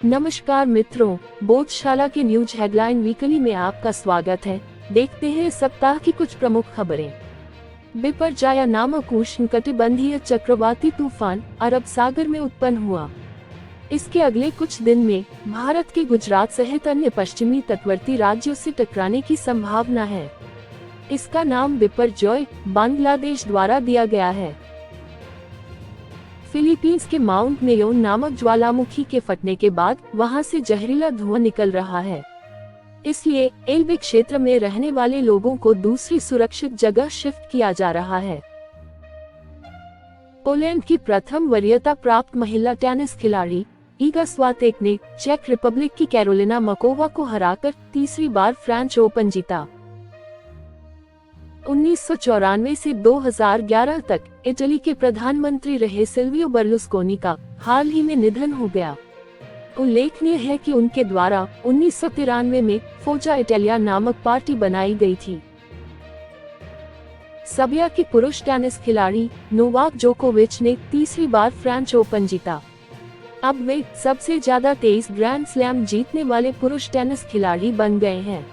नमस्कार मित्रों, बोधशाला के न्यूज हेडलाइन वीकली में आपका स्वागत है। देखते हैं इस सप्ताह की कुछ प्रमुख खबरें। बिपरजॉय नामक उष्णकटिबंधीय चक्रवाती तूफान अरब सागर में उत्पन्न हुआ। इसके अगले कुछ दिन में भारत के गुजरात सहित अन्य पश्चिमी तटवर्ती राज्यों से टकराने की संभावना है। इसका नाम बिपरजॉय बांग्लादेश द्वारा दिया गया है। फिलीपींस के माउंट मेयोन नामक ज्वालामुखी के फटने के बाद वहां से जहरीला धुआं निकल रहा है। इसलिए एल्बे क्षेत्र में रहने वाले लोगों को दूसरी सुरक्षित जगह शिफ्ट किया जा रहा है। पोलैंड की प्रथम वरीयता प्राप्त महिला टेनिस खिलाड़ी इगा स्विएटेक ने चेक रिपब्लिक की कैरोलिना मकोवा को हराकर तीसरी बार फ्रेंच ओपन जीता। 1994 से 2011 तक इटली के प्रधानमंत्री रहे सिल्वियो बर्लुस्कोनी का हाल ही में निधन हो गया। उल्लेखनीय है कि उनके द्वारा 1993 में फोर्जा इटालिया नामक पार्टी बनाई गई थी। सर्बिया के पुरुष टेनिस खिलाड़ी नोवाक जोकोविच ने तीसरी बार फ्रेंच ओपन जीता। अब वे सबसे ज्यादा 23 ग्रैंड स्लैम जीतने वाले पुरुष टेनिस खिलाड़ी बन गए हैं।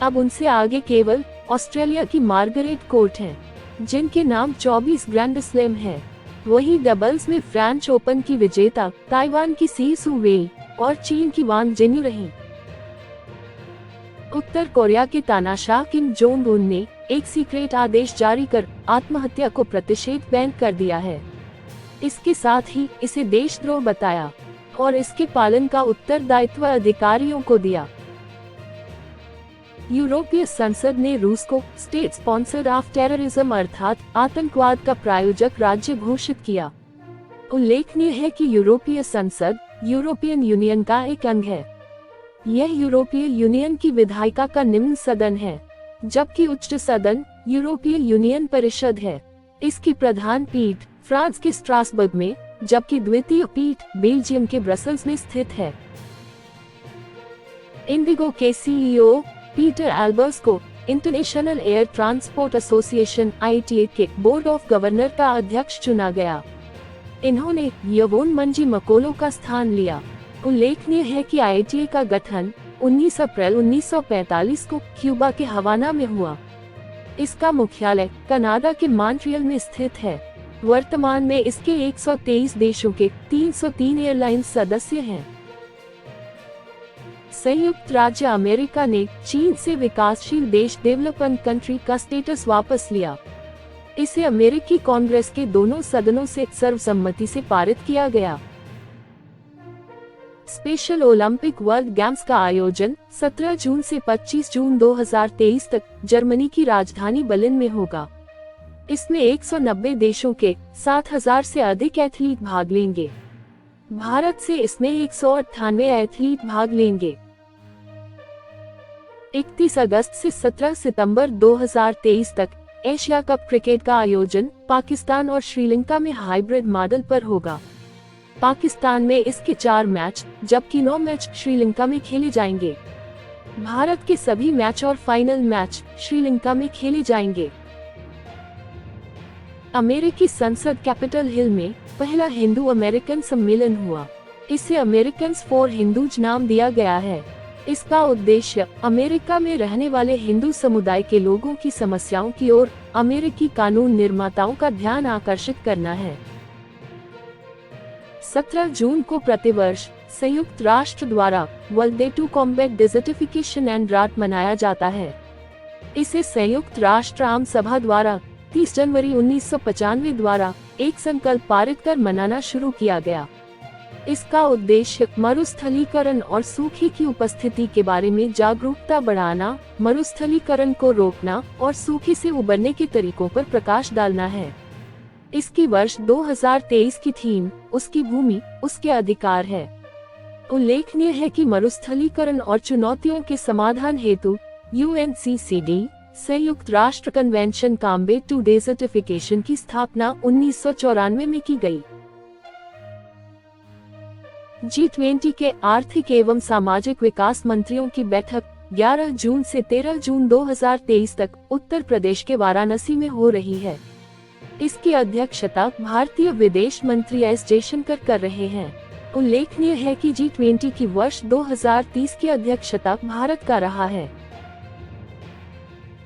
अब उनसे आगे केवल ऑस्ट्रेलिया की मार्गरेट कोर्ट हैं, जिनके नाम 24 ग्रैंड स्लैम है। वहीं डबल्स में फ्रेंच ओपन की विजेता ताइवान की सी सू वेई और चीन की वांग जिन्यू रही। उत्तर कोरिया के तानाशाह किम जोंग उन ने एक सीक्रेट आदेश जारी कर आत्महत्या को प्रतिषेध बैन कर दिया है। इसके साथ ही इसे देशद्रोह बताया और इसके पालन का उत्तरदायित्व अधिकारियों को दिया। यूरोपीय संसद ने रूस को स्टेट स्पॉन्सर ऑफ टेररिज्म अर्थात आतंकवाद का प्रायोजक राज्य घोषित किया। उल्लेखनीय है कि यूरोपीय संसद यूरोपियन यूनियन का एक अंग है। यह यूरोपीय यूनियन की विधायिका का निम्न सदन है, जबकि उच्च सदन यूरोपीय यूनियन परिषद है। इसकी प्रधान पीठ फ्रांस के स्ट्रासबर्ग में, जबकि द्वितीय पीठ बेल्जियम के ब्रसल्स में स्थित है। इंडिगो के सीईओ पीटर एल्बर्स को international air transport association (ITA) के बोर्ड ऑफ गवर्नर का अध्यक्ष चुना गया। इन्होंने यवोन मंजी मकोलो का स्थान लिया। उल्लेखनीय है कि ITA का गठन 19 अप्रैल 1945 को क्यूबा के हवाना में हुआ। इसका मुख्यालय कनाडा के मॉन्ट्रियल में स्थित है। वर्तमान में इसके 123 देशों के 303 एयरलाइंस सदस्य हैं। संयुक्त राज्य अमेरिका ने चीन से विकासशील देश डेवलपिंग कंट्री का स्टेटस वापस लिया। इसे अमेरिकी कांग्रेस के दोनों सदनों से सर्वसम्मति से पारित किया गया। स्पेशल ओलंपिक वर्ल्ड गेम्स का आयोजन 17 जून से 25 जून 2023 तक जर्मनी की राजधानी बर्लिन में होगा। इसमें 190 देशों के 7000 से अधिक एथलीट भाग लेंगे। भारत से इसमें 198 एथलीट भाग लेंगे। 31 अगस्त से 17 सितंबर 2023 तक एशिया कप क्रिकेट का आयोजन पाकिस्तान और श्रीलंका में हाइब्रिड मॉडल पर होगा। पाकिस्तान में इसके 4 मैच जबकि 9 मैच श्रीलंका में खेले जाएंगे। भारत के सभी मैच और फाइनल मैच श्रीलंका में खेले जाएंगे। अमेरिकी संसद कैपिटल हिल में पहला हिंदू अमेरिकन सम्मेलन हुआ। इसे अमेरिकन्स फॉर हिंदूज नाम दिया गया है। इसका उद्देश्य अमेरिका में रहने वाले हिंदू समुदाय के लोगों की समस्याओं की ओर अमेरिकी कानून निर्माताओं का ध्यान आकर्षित करना है। 17 जून को प्रतिवर्ष संयुक्त राष्ट्र द्वारा World Day to Combat Desertification and Drought मनाया जाता है। इसे संयुक्त राष्ट्र आम सभा द्वारा 30 जनवरी 1995 द्वारा एक संकल्प पारित कर मनाना शुरू किया गया। इसका उद्देश्य मरुस्थलीकरण और सूखे की उपस्थिति के बारे में जागरूकता बढ़ाना, मरुस्थलीकरण को रोकना और सूखे से उबरने के तरीकों पर प्रकाश डालना है। इसकी वर्ष 2023 की थीम उसकी भूमि उसके अधिकार है। उल्लेखनीय है कि मरुस्थलीकरण और चुनौतियों के समाधान हेतु UNCCD संयुक्त राष्ट्र कन्वेंशन कॉम्बैट टू डेजर्टिफिकेशन की स्थापना 1994 में की गई। G20 के आर्थिक एवं सामाजिक विकास मंत्रियों की बैठक 11 जून से 13 जून 2023 तक उत्तर प्रदेश के वाराणसी में हो रही है। इसकी अध्यक्षता भारतीय विदेश मंत्री एस जयशंकर कर रहे हैं। उल्लेखनीय है कि G20 की वर्ष 2030 की अध्यक्षता भारत का रहा है।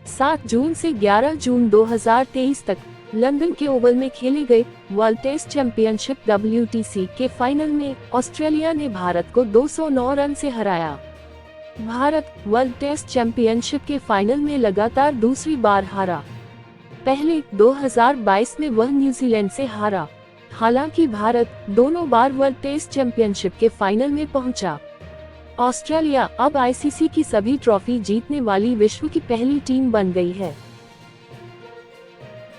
7 जून से 11 जून 2023 तक लंदन के ओवल में खेले गए वर्ल्ड टेस्ट चैंपियनशिप WTC के फाइनल में ऑस्ट्रेलिया ने भारत को 209 रन से हराया। भारत वर्ल्ड टेस्ट चैंपियनशिप के फाइनल में लगातार दूसरी बार हारा। पहले 2022 में वह न्यूजीलैंड से हारा। हालांकि भारत दोनों बार वर्ल्ड टेस्ट चैंपियनशिप के फाइनल में पहुंचा। ऑस्ट्रेलिया अब ICC की सभी ट्रॉफी जीतने वाली विश्व की पहली टीम बन गई है।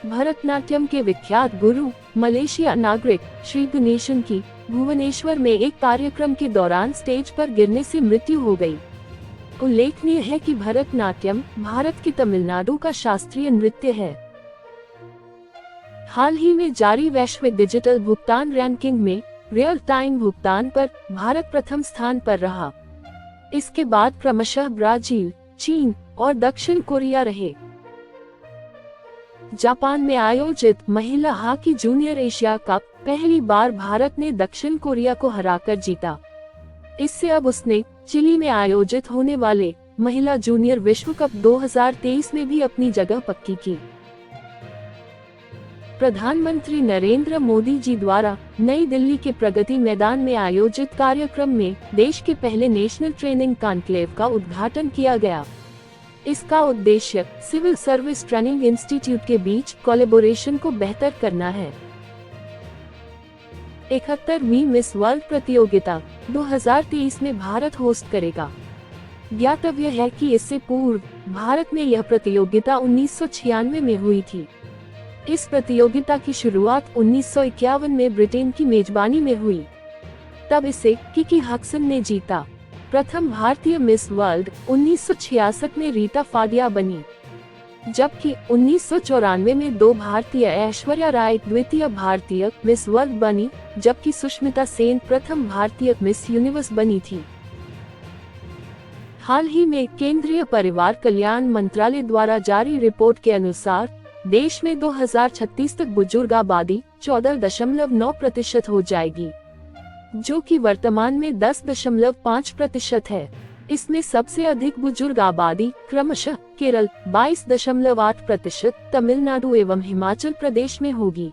भरतनाट्यम के विख्यात गुरु मलेशिया नागरिक श्री गणेशन की भुवनेश्वर में एक कार्यक्रम के दौरान स्टेज पर गिरने से मृत्यु हो गई। उल्लेखनीय है कि भरतनाट्यम भारत के तमिलनाडु का शास्त्रीय नृत्य है। हाल ही में जारी वैश्विक डिजिटल भुगतान रैंकिंग में रियल टाइम भुगतान पर भारत प्रथम स्थान पर रहा। इसके बाद क्रमशः ब्राजील, चीन और दक्षिण कोरिया रहे। जापान में आयोजित महिला हॉकी जूनियर एशिया कप पहली बार भारत ने दक्षिण कोरिया को हराकर जीता। इससे अब उसने चिली में आयोजित होने वाले महिला जूनियर विश्व कप 2023 में भी अपनी जगह पक्की की। प्रधानमंत्री नरेंद्र मोदी जी द्वारा नई दिल्ली के प्रगति मैदान में आयोजित कार्यक्रम में देश के पहले नेशनल ट्रेनिंग कॉन्क्लेव का उद्घाटन किया गया। इसका उद्देश्य सिविल सर्विस ट्रेनिंग इंस्टीट्यूट के बीच कोलैबोरेशन को बेहतर करना है। 71वीं मिस वर्ल्ड प्रतियोगिता 2023 में भारत होस्ट करेगा। ज्ञातव्य है कि इससे पूर्व भारत में यह प्रतियोगिता 1996 में हुई थी। इस प्रतियोगिता की शुरुआत 1951 में ब्रिटेन की मेजबानी में हुई। तब इसे किकी हक्सन ने जीता। प्रथम भारतीय मिस वर्ल्ड 1966 में रीता फाडिया बनी, जबकि 1994 में 2 भारतीय ऐश्वर्या राय द्वितीय भारतीय मिस वर्ल्ड बनी, जबकि सुष्मिता सेन प्रथम भारतीय मिस यूनिवर्स बनी थी। हाल ही में केंद्रीय परिवार कल्याण मंत्रालय द्वारा जारी रिपोर्ट के अनुसार देश में 2036 तक बुजुर्ग आबादी 14.9% हो जाएगी, जो कि वर्तमान में 10.5% है। इसमें सबसे अधिक बुजुर्ग आबादी क्रमशः केरल 22.8%, तमिलनाडु एवं हिमाचल प्रदेश में होगी,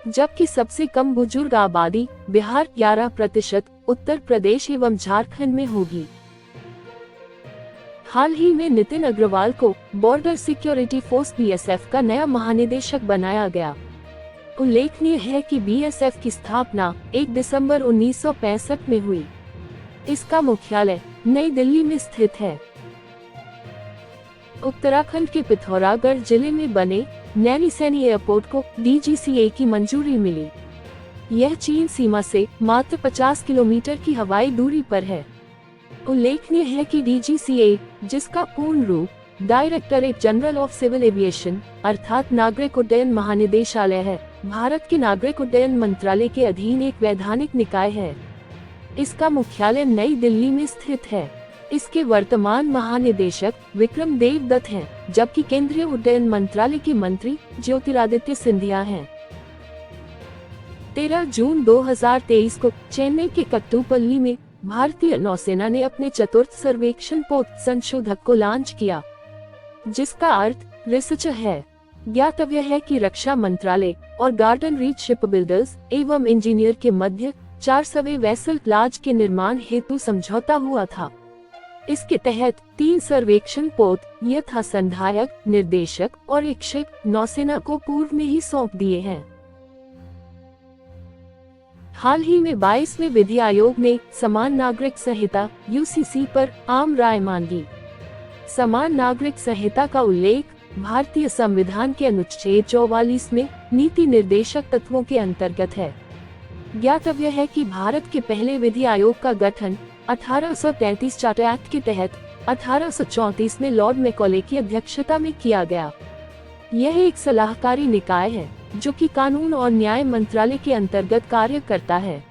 जबकि सबसे कम बुजुर्ग आबादी बिहार 11%, उत्तर प्रदेश एवं झारखंड में होगी। हाल ही में नितिन अग्रवाल को बॉर्डर सिक्योरिटी फोर्स BSF का नया महानिदेशक बनाया गया। उल्लेखनीय है कि BSF की स्थापना 1 दिसंबर 1965 में हुई। इसका मुख्यालय नई दिल्ली में स्थित है। उत्तराखंड के पिथौरागढ़ जिले में बने नैनीसैनी एयरपोर्ट को DGCA की मंजूरी मिली। यह चीन सीमा से मात्र 50 किलोमीटर की हवाई दूरी पर है। उल्लेखनीय है कि DGCA, जिसका पूर्ण रूप Directorate General of Civil Aviation अर्थात नागरिक उड्डयन महानिदेशालय है, भारत के नागरिक उड्डयन मंत्रालय के अधीन एक वैधानिक निकाय है। इसका मुख्यालय नई दिल्ली में स्थित है। इसके वर्तमान महानिदेशक विक्रम देव दत्त हैं, जबकि केंद्रीय उड्डयन मंत्रालय के मंत्री ज्योतिरादित्य सिंधिया हैं। 13 जून 2023 को चेन्नई के कट्टुपल्ली में भारतीय नौसेना ने अपने चतुर्थ सर्वेक्षण पोत संशोधक को लॉन्च किया, जिसका अर्थ रिसर्च है। ज्ञातव्य है कि रक्षा मंत्रालय और गार्डन रीच शिप बिल्डर्स एवं इंजीनियर के मध्य 400वें वेसल क्लाज के निर्माण हेतु समझौता हुआ था। इसके तहत 3 सर्वेक्षण पोत यथा संधायक, निर्देशक और इच्छुक नौसेना को पूर्व में ही सौंप दिए हैं। हाल ही में 22वें विधि आयोग ने समान नागरिक संहिता UCC पर आम राय मांगी। समान नागरिक संहिता का उल्लेख भारतीय संविधान के अनुच्छेद 44 में नीति निर्देशक तत्वों के अंतर्गत है। ज्ञातव्य है कि भारत के पहले विधि आयोग का गठन 1833 चार्टर एक्ट के तहत 1834 में लॉर्ड मैकॉले की अध्यक्षता में किया गया। यह एक सलाहकारी निकाय है जो कि कानून और न्याय मंत्रालय के अंतर्गत कार्य करता है।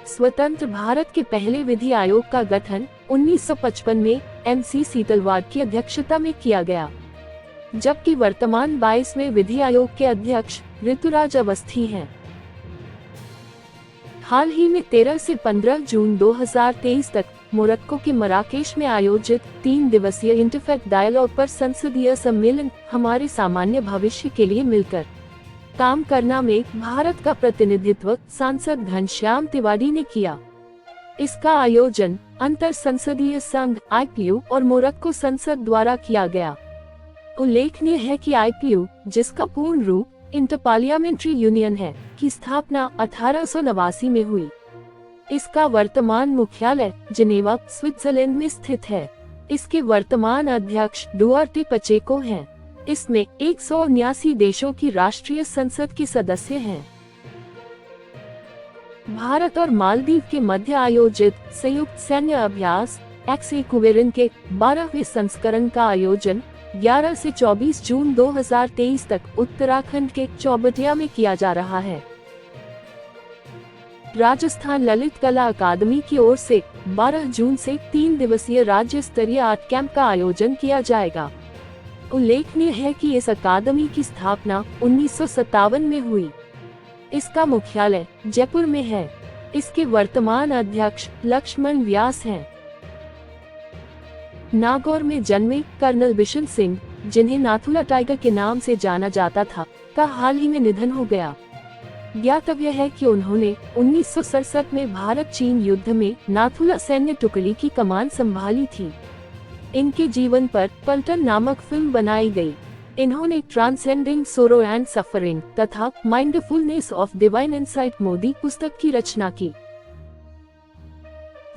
स्वतंत्र भारत के पहले विधि आयोग का गठन 1955 में MC सीतलवाड़ की अध्यक्षता में किया गया, जबकि वर्तमान 22वें विधि आयोग के अध्यक्ष ऋतुराज अवस्थी हैं। हाल ही में 13 से 15 जून 2023 तक मोरक्को के मराकेश में आयोजित 3 दिवसीय इंटरफेथ डायलॉग पर संसदीय सम्मेलन हमारे सामान्य भविष्य के लिए मिलकर काम करना में भारत का प्रतिनिधित्व सांसद घनश्याम तिवारी ने किया। इसका आयोजन अंतर संसदीय संघ IPU और मोरक्को संसद द्वारा किया गया। उल्लेखनीय है कि IPU, जिसका पूर्ण रूप इंटर पार्लियामेंट्री यूनियन है, की स्थापना 1889 में हुई। इसका वर्तमान मुख्यालय जिनेवा, स्विट्जरलैंड में स्थित है। इसके वर्तमान अध्यक्ष डुआर्टे पचेको हैं। इसमें 179 देशों की राष्ट्रीय संसद के सदस्य हैं। भारत और मालदीव के मध्य आयोजित संयुक्त सैन्य अभ्यास एक्सेक्वेरिन के 12वें संस्करण का आयोजन 11 से 24 जून 2023 तक उत्तराखंड के चौबटिया में किया जा रहा है। राजस्थान ललित कला अकादमी की ओर से 12 जून से 3 दिवसीय राज्य स्तरीय आर्ट कैंप का आयोजन किया जाएगा। उल्लेखनीय है कि इस अकादमी की स्थापना 1957 में हुई। इसका मुख्यालय जयपुर में है। इसके वर्तमान अध्यक्ष लक्ष्मण व्यास हैं। नागौर में जन्मे कर्नल बिशन सिंह, जिन्हें नाथुला टाइगर के नाम से जाना जाता था, का हाल ही में निधन हो गया। ज्ञातव्य है कि उन्होंने 1967 में भारत चीन युद्ध में नाथुला सैन्य टुकड़ी की कमान संभाली थी। इनके जीवन पर पलटन नामक फिल्म बनाई गई। इन्होंने ट्रांसेंडिंग सोरो एंड सफरिंग तथा mindfulness of divine insight Modi पुस्तक की रचना की।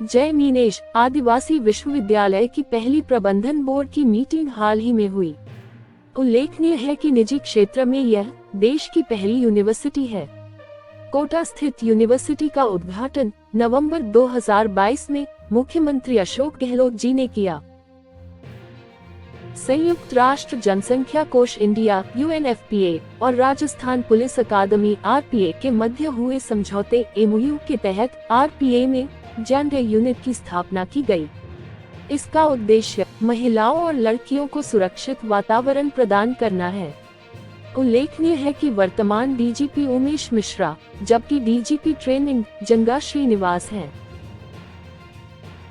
जय मीनेश आदिवासी विश्वविद्यालय की पहली प्रबंधन बोर्ड की मीटिंग हाल ही में हुई। उल्लेखनीय है कि निजी क्षेत्र में यह देश की पहली यूनिवर्सिटी है। कोटा स्थित यूनिवर्सिटी का उद्घाटन नवंबर 2022 में मुख्यमंत्री अशोक गहलोत जी ने किया। संयुक्त राष्ट्र जनसंख्या कोष इंडिया UNFPA और राजस्थान पुलिस अकादमी RPA के मध्य हुए समझौते MOU के तहत RPA में जेंडर यूनिट की स्थापना की गई। इसका उद्देश्य महिलाओं और लड़कियों को सुरक्षित वातावरण प्रदान करना है। उल्लेखनीय है कि वर्तमान DGP उमेश मिश्रा, जबकि DGP ट्रेनिंग जंगा श्रीनिवास हैं।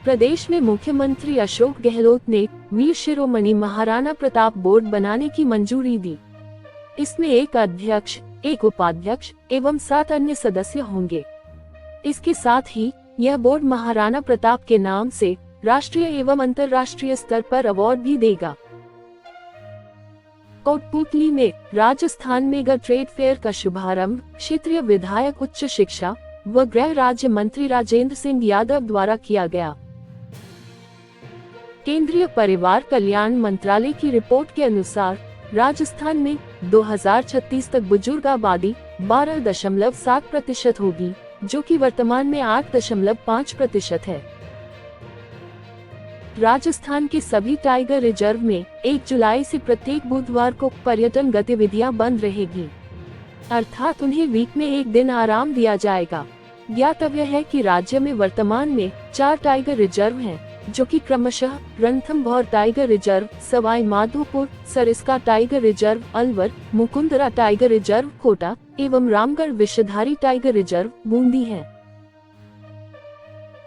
प्रदेश में मुख्यमंत्री अशोक गहलोत ने वीर शिरोमणि महाराणा प्रताप बोर्ड बनाने की मंजूरी दी। इसमें एक अध्यक्ष, एक उपाध्यक्ष एवं 7 अन्य सदस्य होंगे। इसके साथ ही यह बोर्ड महाराणा प्रताप के नाम से राष्ट्रीय एवं अंतर्राष्ट्रीय स्तर पर अवार्ड भी देगा। कोटपुतली में राजस्थान मेगा ट्रेड फेयर का शुभारंभ क्षेत्रीय विधायक, उच्च शिक्षा व गृह राज्य मंत्री राजेंद्र सिंह यादव द्वारा किया गया। केंद्रीय परिवार कल्याण मंत्रालय की रिपोर्ट के अनुसार राजस्थान में 2036 तक बुजुर्ग आबादी 12.7% होगी, जो कि वर्तमान में 8.5% है। राजस्थान के सभी टाइगर रिजर्व में 1 जुलाई से प्रत्येक बुधवार को पर्यटन गतिविधियां बंद रहेगी, अर्थात उन्हें वीक में एक दिन आराम दिया जाएगा। ज्ञातव्य है कि राज्य में वर्तमान में 4 टाइगर रिजर्व हैं, जो कि क्रमशः Ranthambore tiger reserve, Sawai Madhopur, Sariska tiger reserve, Alwar, Mukundra tiger reserve, Kota एवं रामगढ़ विषधारी टाइगर रिजर्व, बूंदी है।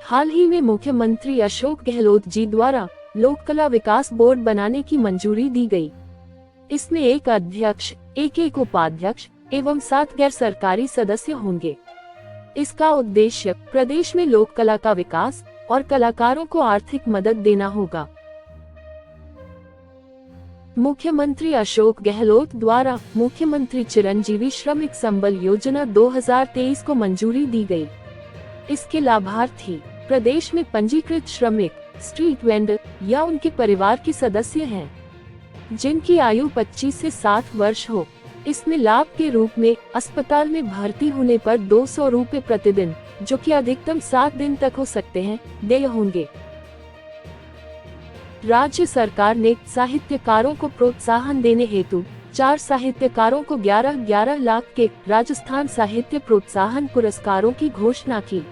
हाल ही में मुख्यमंत्री अशोक गहलोत जी द्वारा लोक कला विकास बोर्ड बनाने की मंजूरी दी गई। इसमें एक अध्यक्ष, एक उपाध्यक्ष एवं 7 गैर सरकारी सदस्य होंगे। इसका उद्देश्य प्रदेश में लोक कला का विकास और कलाकारों को आर्थिक मदद देना होगा। मुख्यमंत्री अशोक गहलोत द्वारा मुख्यमंत्री चिरंजीवी श्रमिक संबल योजना 2023 को मंजूरी दी गई। इसके लाभार्थी प्रदेश में पंजीकृत श्रमिक, स्ट्रीट वेंडर या उनके परिवार के सदस्य हैं, जिनकी आयु 25 से 60 वर्ष हो। इसमें लाभ के रूप में अस्पताल में भर्ती होने पर 200 रुपए प्रतिदिन, जो कि अधिकतम 7 दिन तक हो सकते हैं, देय होंगे। राज्य सरकार ने साहित्यकारों को प्रोत्साहन देने हेतु 4 साहित्यकारों को 11-11 लाख के राजस्थान साहित्य प्रोत्साहन पुरस्कारों की घोषणा की।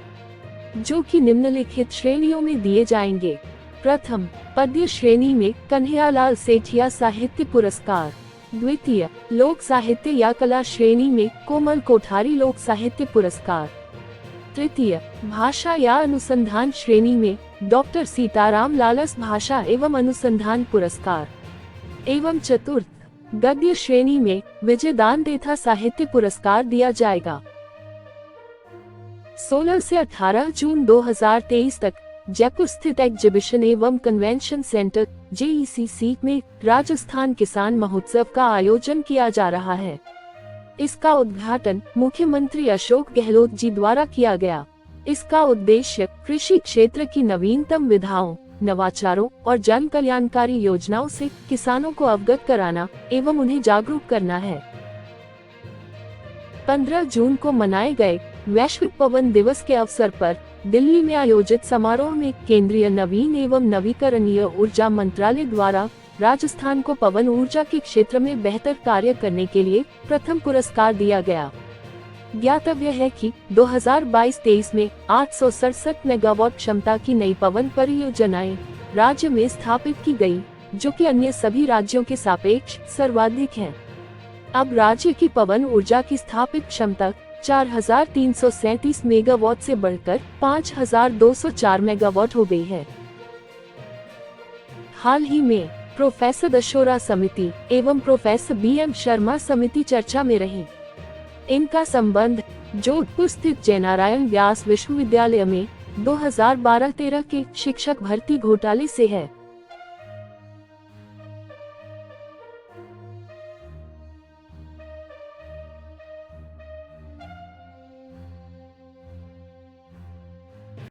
जो कि निम्नलिखित श्रेणियों में दिए जाएंगे। प्रथम, पद्य श्रेणी में कन्हैयालाल सेठिया साहित्य पुरस्कार। द्वितीय, लोक साहित्य या कला श्रेणी में कोमल कोठारी लोक साहित्य पुरस्कार। तृतीय, भाषा या अनुसंधान श्रेणी में डॉक्टर सीताराम लालस भाषा एवं अनुसंधान पुरस्कार। एवं चतुर्थ, गद्य श्रेणी में विजयदान देथा साहित्य पुरस्कार दिया जाएगा। 16 से 18 जून 2023 तक जयपुर स्थित एग्जीबिशन एवं कन्वेंशन सेंटर JECC में राजस्थान किसान महोत्सव का आयोजन किया जा रहा है। इसका उद्घाटन मुख्यमंत्री अशोक गहलोत जी द्वारा किया गया। इसका उद्देश्य कृषि क्षेत्र की नवीनतम विधाओं, नवाचारों और जन कल्याणकारी योजनाओं से किसानों को अवगत कराना एवं उन्हें जागरूक करना है। 15 जून को मनाए गए वैश्विक पवन दिवस के अवसर पर दिल्ली में आयोजित समारोह में केंद्रीय नवीन एवं नवीकरणीय ऊर्जा मंत्रालय द्वारा राजस्थान को पवन ऊर्जा के क्षेत्र में बेहतर कार्य करने के लिए प्रथम पुरस्कार दिया गया। ज्ञातव्य है कि 2022-23 में 867 मेगावाट क्षमता की नई पवन परियोजनाएं राज्य में स्थापित की गई, जो कि अन्य सभी राज्यों के सापेक्ष सर्वाधिक है। अब राज्य की पवन ऊर्जा की स्थापित क्षमता 4337 मेगावाट से बढ़कर 5204 मेगावाट हो गई है। हाल ही में प्रोफेसर दशोरा समिति एवं प्रोफेसर BM शर्मा समिति चर्चा में रही। इनका संबंध जोधपुर स्थित जयनारायण व्यास विश्वविद्यालय में 2012-13 के शिक्षक भर्ती घोटाले से है।